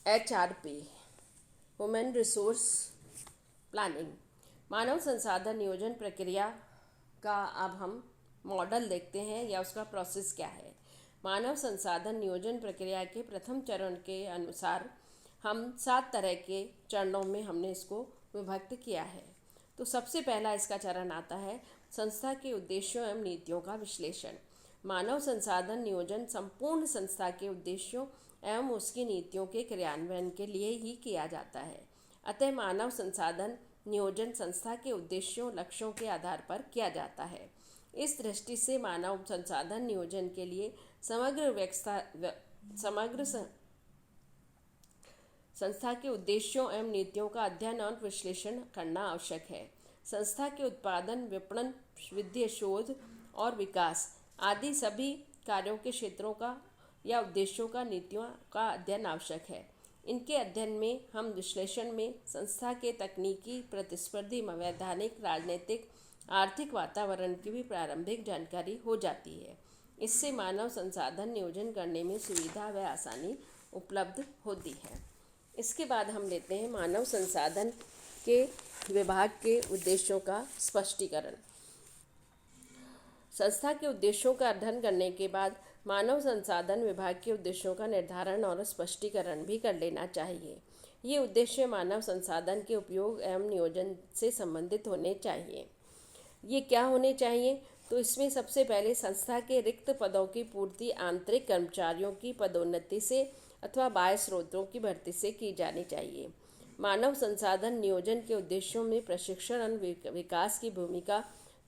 HRP human resource planning मानव संसाधन नियोजन प्रक्रिया का अब हम मॉडल देखते हैं या उसका प्रोसेस क्या है। मानव संसाधन नियोजन प्रक्रिया के प्रथम चरण के अनुसार हम 7 तरह के चरणों में हमने इसको विभक्त किया है। तो सबसे पहला इसका चरण आता है संस्था के उद्देश्यों एवं नीतियों का विश्लेषण। मानव संसाधन नियोजन संपूर्ण संस्था के उद्देश्यों एवं उसकी नीतियों के क्रियान्वयन के लिए ही किया जाता है। अतः मानव संसाधन नियोजन संस्था के उद्देश्यों लक्ष्यों के आधार पर किया जाता है। इस दृष्टि से मानव संसाधन नियोजन के लिए समग्र संस्था के उद्देश्यों एवं नीतियों का अध्ययन और विश्लेषण करना आवश्यक है। संस्था के उत्पादन, विपणन, वित्तीय शोध और विकास आदि सभी कार्यों के क्षेत्रों का या उद्देश्यों का नीतियों का अध्ययन आवश्यक है। इनके अध्ययन में हम विश्लेषण में संस्था के तकनीकी, प्रतिस्पर्धी, वैधानिक, राजनीतिक, आर्थिक वातावरण की भी प्रारंभिक जानकारी हो जाती है। इससे मानव संसाधन नियोजन करने में सुविधा व आसानी उपलब्ध होती है। इसके बाद हम लेते हैं मानव संसाधन के विभाग के उद्देश्यों का स्पष्टीकरण। संस्था के उद्देश्यों का अध्ययन करने के बाद मानव संसाधन विभाग के उद्देश्यों का निर्धारण और स्पष्टीकरण भी कर लेना चाहिए। ये उद्देश्य मानव संसाधन के उपयोग एवं नियोजन से संबंधित होने चाहिए। ये क्या होने चाहिए? तो इसमें सबसे पहले संस्था के रिक्त पदों की पूर्ति आंतरिक कर्मचारियों की पदोन्नति से अथवा बाह्य स्रोतों की भर्ती से की जानी चाहिए। मानव संसाधन नियोजन के उद्देश्यों में प्रशिक्षण और विकास की भूमिका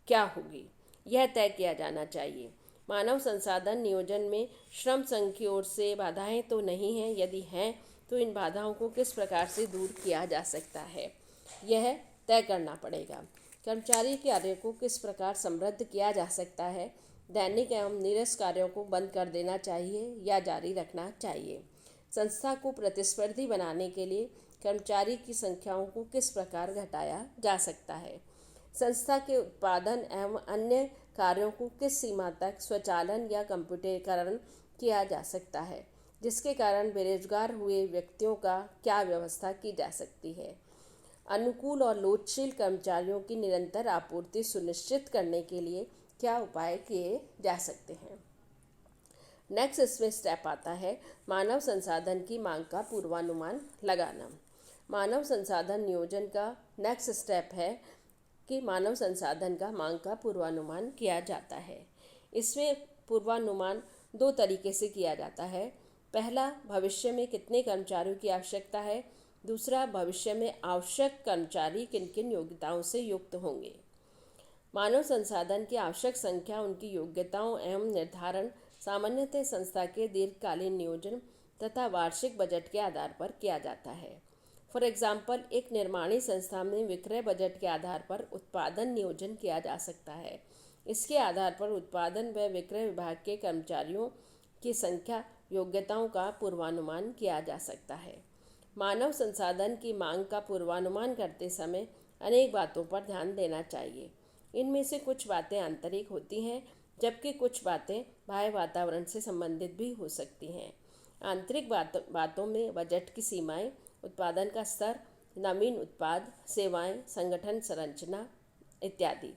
क्या होगी, यह तय किया जाना चाहिए। मानव संसाधन नियोजन में श्रम संघ की ओर से बाधाएं तो नहीं हैं, यदि हैं तो इन बाधाओं को किस प्रकार से दूर किया जा सकता है, यह तय करना पड़ेगा। कर्मचारी कार्य को किस प्रकार समृद्ध किया जा सकता है, दैनिक एवं नीरस कार्यों को बंद कर देना चाहिए या जारी रखना चाहिए। संस्था को प्रतिस्पर्धी बनाने के लिए कर्मचारी की संख्याओं को किस प्रकार घटाया जा सकता है। संस्था के उत्पादन एवं अन्य कार्यों को किस सीमा तक स्वचालन या कंप्यूटरीकरण किया जा सकता है, जिसके कारण बेरोजगार हुए व्यक्तियों का क्या व्यवस्था की जा सकती है। अनुकूल और लोचशील कर्मचारियों की निरंतर आपूर्ति सुनिश्चित करने के लिए क्या उपाय किए जा सकते हैं। नेक्स्ट इसमें स्टेप आता है मानव संसाधन की मांग का पूर्वानुमान लगाना। मानव संसाधन नियोजन का नेक्स्ट स्टेप है कि मानव संसाधन का मांग का पूर्वानुमान किया जाता है। इसमें पूर्वानुमान 2 तरीके से किया जाता है। पहला, भविष्य में कितने कर्मचारियों की आवश्यकता है। दूसरा, भविष्य में आवश्यक कर्मचारी किन किन योग्यताओं से युक्त होंगे। मानव संसाधन की आवश्यक संख्या, उनकी योग्यताओं एवं निर्धारण सामान्यतः संस्था के दीर्घकालीन नियोजन तथा वार्षिक बजट के आधार पर किया जाता है। फॉर एग्जाम्पल, एक निर्माणी संस्था में विक्रय बजट के आधार पर उत्पादन नियोजन किया जा सकता है। इसके आधार पर उत्पादन व विक्रय विभाग के कर्मचारियों की संख्या, योग्यताओं का पूर्वानुमान किया जा सकता है। मानव संसाधन की मांग का पूर्वानुमान करते समय अनेक बातों पर ध्यान देना चाहिए। इनमें से कुछ बातें आंतरिक होती हैं, जबकि कुछ बातें बाह्य वातावरण से संबंधित भी हो सकती हैं। आंतरिक बातों में बजट की सीमाएं, उत्पादन का स्तर, नवीन उत्पाद, सेवाएं, संगठन संरचना इत्यादि।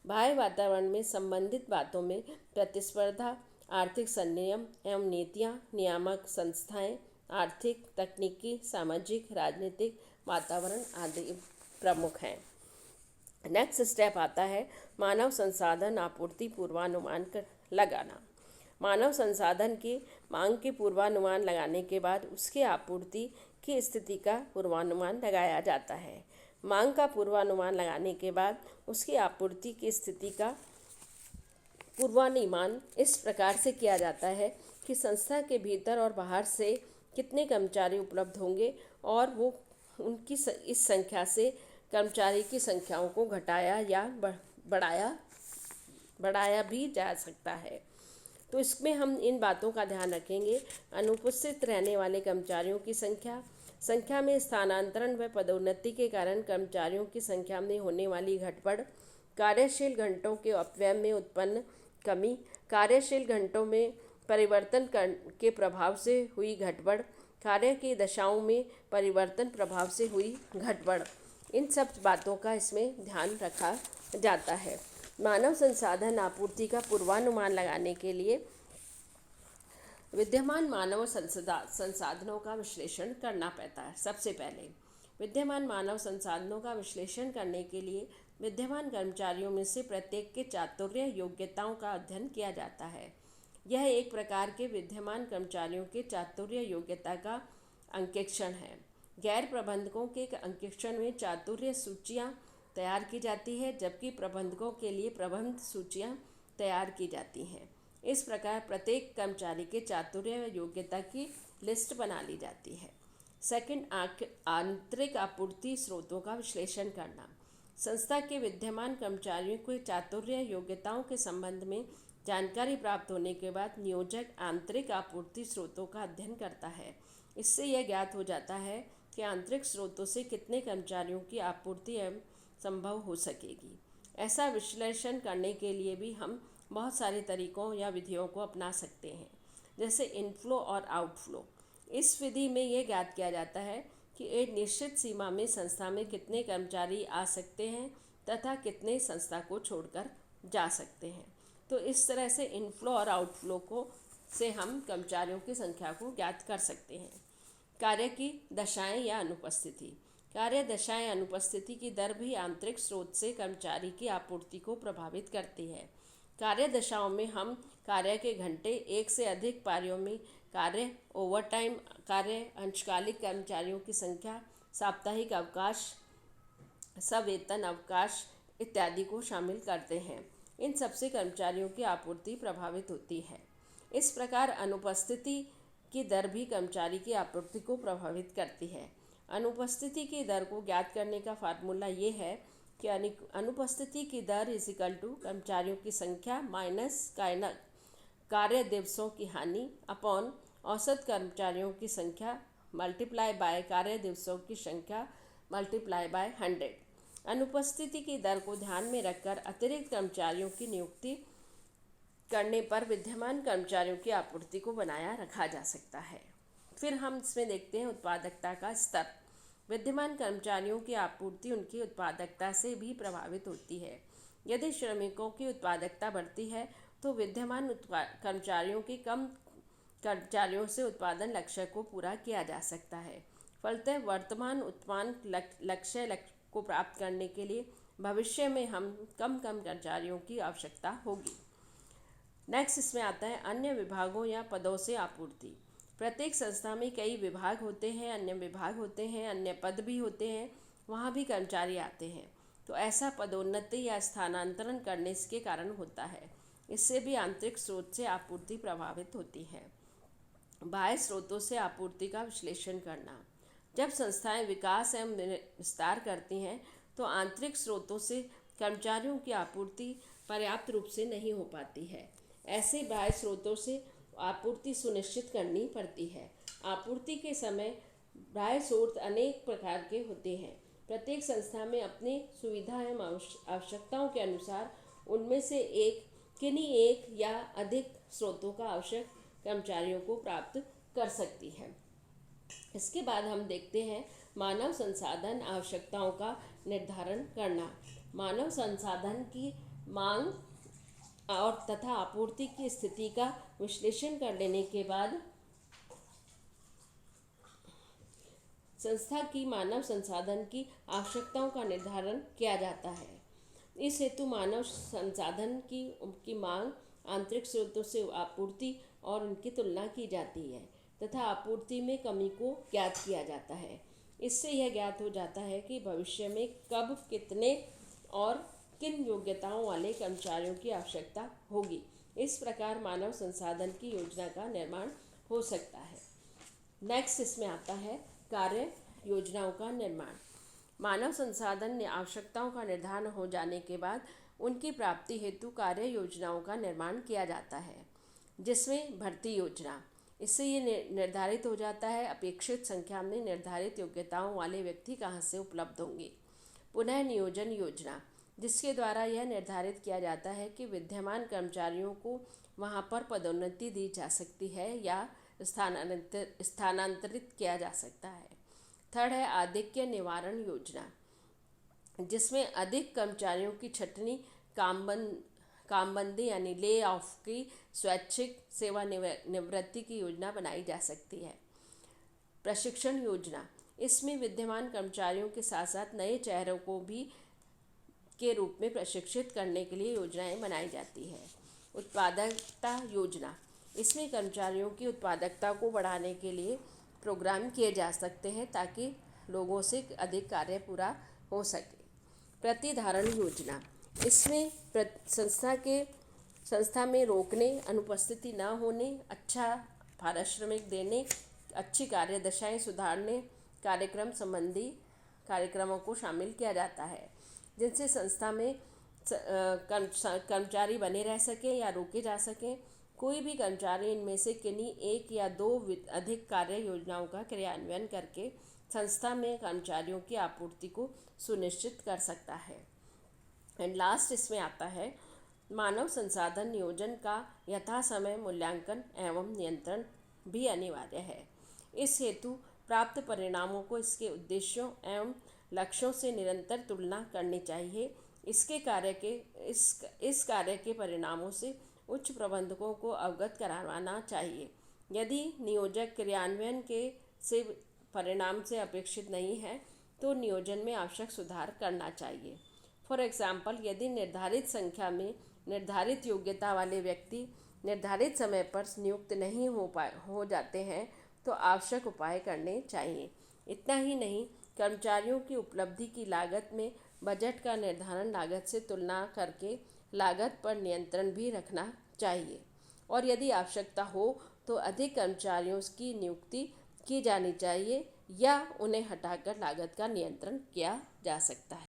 बाह्य वातावरण में संबंधित बातों में प्रतिस्पर्धा, आर्थिक संनियम एवं नीतियां, नियामक संस्थाएं, आर्थिक, तकनीकी, सामाजिक, राजनीतिक वातावरण आदि प्रमुख हैं। नेक्स्ट स्टेप आता है मानव संसाधन आपूर्ति पूर्वानुमान लगाना। मानव संसाधन की मांग के पूर्वानुमान लगाने के बाद उसकी आपूर्ति की स्थिति का पूर्वानुमान लगाया जाता है। मांग का पूर्वानुमान लगाने के बाद उसकी आपूर्ति की स्थिति का पूर्वानुमान इस प्रकार से किया जाता है कि संस्था के भीतर और बाहर से कितने कर्मचारी उपलब्ध होंगे और वो उनकी इस संख्या से कर्मचारी की संख्याओं को घटाया या बढ़ाया भी जा सकता है। तो इसमें हम इन बातों का ध्यान रखेंगे। अनुपस्थित रहने वाले कर्मचारियों की संख्या में स्थानांतरण व पदोन्नति के कारण कर्मचारियों की संख्या में होने वाली घटबढ़, कार्यशील घंटों के अपव्यय में उत्पन्न कमी, कार्यशील घंटों में परिवर्तन के प्रभाव से हुई घटबढ़, कार्य की दशाओं में परिवर्तन प्रभाव से हुई घटबढ़, इन सब बातों का इसमें ध्यान रखा जाता है। मानव संसाधन आपूर्ति का पूर्वानुमान लगाने के लिए विद्यमान मानव संसाधनों का विश्लेषण करना पड़ता है। सबसे पहले विद्यमान मानव संसाधनों का विश्लेषण करने के लिए विद्यमान कर्मचारियों में से प्रत्येक के चातुर्य योग्यताओं का अध्ययन किया जाता है। यह एक प्रकार के विद्यमान कर्मचारियों के चातुर्य योग्यता का अंकेक्षण है। गैर प्रबंधकों के अंकेक्षण में चातुर्य सूचियां तैयार की जाती है, जबकि प्रबंधकों के लिए प्रबंध सूचियां तैयार की जाती हैं। इस प्रकार प्रत्येक कर्मचारी के चातुर्य योग्यता की लिस्ट बना ली जाती है। सेकंड, आंतरिक आपूर्ति स्रोतों का विश्लेषण करना। संस्था के विद्यमान कर्मचारियों के चातुर्य योग्यताओं के संबंध में जानकारी प्राप्त होने के बाद नियोजक आंतरिक आपूर्ति स्रोतों का अध्ययन करता है। इससे यह ज्ञात हो जाता है कि आंतरिक स्रोतों से कितने कर्मचारियों की आपूर्ति संभव हो सकेगी। ऐसा विश्लेषण करने के लिए भी हम बहुत सारे तरीकों या विधियों को अपना सकते हैं, जैसे इनफ्लो और आउटफ्लो। इस विधि में यह ज्ञात किया जाता है कि एक निश्चित सीमा में संस्था में कितने कर्मचारी आ सकते हैं तथा कितने संस्था को छोड़कर जा सकते हैं। तो इस तरह से इनफ्लो और आउटफ्लो को से हम कर्मचारियों की संख्या को ज्ञात कर सकते हैं। कार्य की दशाएं या अनुपस्थिति। कार्य दशाएं अनुपस्थिति की दर भी आंतरिक स्रोत से कर्मचारी की आपूर्ति को प्रभावित करती है। कार्य दशाओं में हम कार्य के घंटे, एक से अधिक पारियों में कार्य, ओवरटाइम कार्य, अंशकालिक कर्मचारियों की संख्या, साप्ताहिक अवकाश, सवेतन अवकाश इत्यादि को शामिल करते हैं। इन सबसे कर्मचारियों की आपूर्ति प्रभावित होती है। इस प्रकार अनुपस्थिति की दर भी कर्मचारी की आपूर्ति को प्रभावित करती है। अनुपस्थिति की दर को ज्ञात करने का फार्मूला ये है कि अनुपस्थिति की दर इक्वल टू कर्मचारियों की संख्या माइनस कार्य दिवसों की हानि अपॉन औसत कर्मचारियों की संख्या मल्टीप्लाई बाय कार्य दिवसों की संख्या मल्टीप्लाई बाय 100। अनुपस्थिति की दर को ध्यान में रखकर अतिरिक्त कर्मचारियों की नियुक्ति करने पर विद्यमान कर्मचारियों की आपूर्ति को बनाया रखा जा सकता है। फिर हम इसमें देखते हैं उत्पादकता का स्तर। विद्यमान कर्मचारियों की आपूर्ति उनकी उत्पादकता से भी प्रभावित होती है। यदि श्रमिकों की उत्पादकता बढ़ती है तो विद्यमान कर्मचारियों की कम कर्मचारियों से उत्पादन लक्ष्य को पूरा किया जा सकता है। फलतः वर्तमान उत्पादन लक्ष्य को प्राप्त करने के लिए भविष्य में हम कम कर्मचारियों की आवश्यकता होगी। नेक्स्ट इसमें आता है अन्य विभागों या पदों से आपूर्ति। प्रत्येक संस्था में कई विभाग होते हैं, अन्य विभाग होते हैं, अन्य पद भी होते हैं, वहाँ भी कर्मचारी आते हैं। तो ऐसा पदोन्नति या स्थानांतरण करने के कारण होता है। इससे भी आंतरिक स्रोत से आपूर्ति प्रभावित होती है। बाह्य स्रोतों से आपूर्ति का विश्लेषण करना। जब संस्थाएं विकास एवं विस्तार करती हैं तो आंतरिक स्रोतों से कर्मचारियों की आपूर्ति पर्याप्त रूप से नहीं हो पाती है। ऐसे बाह्य स्रोतों से आपूर्ति सुनिश्चित करनी पड़ती है। आपूर्ति के समय बाह्य स्रोत अनेक प्रकार के होते हैं। प्रत्येक संस्था में अपनी सुविधा एवं आवश्यकताओं के अनुसार उनमें से किन्हीं एक या अधिक स्रोतों का आवश्यक कर्मचारियों को प्राप्त कर सकती है। इसके बाद हम देखते हैं मानव संसाधन आवश्यकताओं का निर्धारण करना। मानव संसाधन की मांग और तथा आपूर्ति की स्थिति का विश्लेषण कर लेने के बाद संस्था की मानव संसाधन की आवश्यकताओं का निर्धारण किया जाता है। इस हेतु मानव संसाधन की मांग, आंतरिक स्रोतों से आपूर्ति और उनकी तुलना की जाती है तथा आपूर्ति में कमी को ज्ञात किया जाता है। इससे यह ज्ञात हो जाता है कि भविष्य में कब, कितने और किन योग्यताओं वाले कर्मचारियों की आवश्यकता होगी। इस प्रकार मानव संसाधन की योजना का निर्माण हो सकता है। नेक्स्ट इसमें आता है कार्य योजनाओं का निर्माण। मानव संसाधन आवश्यकताओं का निर्धारण हो जाने के बाद उनकी प्राप्ति हेतु कार्य योजनाओं का निर्माण किया जाता है, जिसमें भर्ती योजना। इससे ये निर्धारित हो जाता है अपेक्षित संख्या में निर्धारित योग्यताओं वाले व्यक्ति कहाँ से उपलब्ध होंगे। पुनः नियोजन योजना, जिसके द्वारा यह निर्धारित किया जाता है कि विद्यमान कर्मचारियों को वहाँ पर पदोन्नति दी जा सकती है या स्थानांतरित किया जा सकता है। थर्ड है आधिक्य निवारण योजना, जिसमें अधिक कर्मचारियों की छटनी कामबंदी यानी ले ऑफ की स्वैच्छिक सेवानिवृत्ति की योजना बनाई जा सकती है। प्रशिक्षण योजना, इसमें विद्यमान कर्मचारियों के साथ साथ नए चेहरों को भी के रूप में प्रशिक्षित करने के लिए योजनाएं बनाई जाती है। उत्पादकता योजना, इसमें कर्मचारियों की उत्पादकता को बढ़ाने के लिए प्रोग्राम किए जा सकते हैं ताकि लोगों से अधिक कार्य पूरा हो सके। प्रतिधारण योजना, इसमें संस्था में रोकने, अनुपस्थिति न होने, अच्छा पारिश्रमिक देने, अच्छी कार्यदशाएं सुधारने कार्यक्रम संबंधी कार्यक्रमों को शामिल किया जाता है, जिनसे संस्था में कर्मचारी बने रह सकें या रोके जा सकें। कोई भी कर्मचारी इनमें से किन्हीं एक या दो अधिक कार्य योजनाओं का क्रियान्वयन करके संस्था में कर्मचारियों की आपूर्ति को सुनिश्चित कर सकता है। एंड लास्ट इसमें आता है मानव संसाधन नियोजन का यथासमय मूल्यांकन एवं नियंत्रण भी अनिवार्य है। इस हेतु प्राप्त परिणामों को इसके उद्देश्यों एवं लक्ष्यों से निरंतर तुलना करनी चाहिए। इस कार्य के परिणामों से उच्च प्रबंधकों को अवगत करवाना चाहिए। यदि नियोजक क्रियान्वयन से परिणाम से अपेक्षित नहीं है तो नियोजन में आवश्यक सुधार करना चाहिए। फॉर एग्जाम्पल, यदि निर्धारित संख्या में निर्धारित योग्यता वाले व्यक्ति निर्धारित समय पर नियुक्त नहीं हो जाते हैं तो आवश्यक उपाय करने चाहिए। इतना ही नहीं, कर्मचारियों की उपलब्धि की लागत में बजट का निर्धारण लागत से तुलना करके लागत पर नियंत्रण भी रखना चाहिए और यदि आवश्यकता हो तो अधिक कर्मचारियों की नियुक्ति की जानी चाहिए या उन्हें हटाकर लागत का नियंत्रण किया जा सकता है।